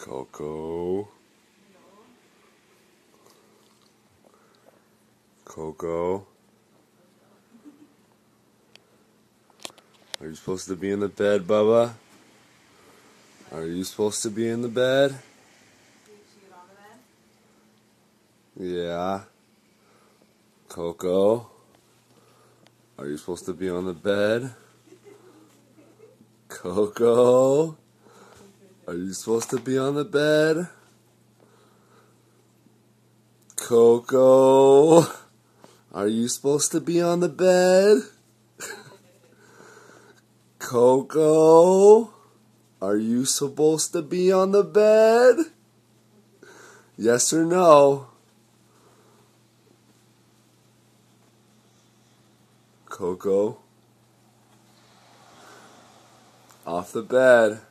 Coco. Coco. Are you supposed to be in the bed, Bubba? Are you supposed to be in the bed? Yeah. Coco. Are you supposed to be on the bed? Coco. Are you supposed to be on the bed? Coco. Are you supposed to be on the bed? Coco. Are you supposed to be on the bed? Yes or no? Coco. Off the bed.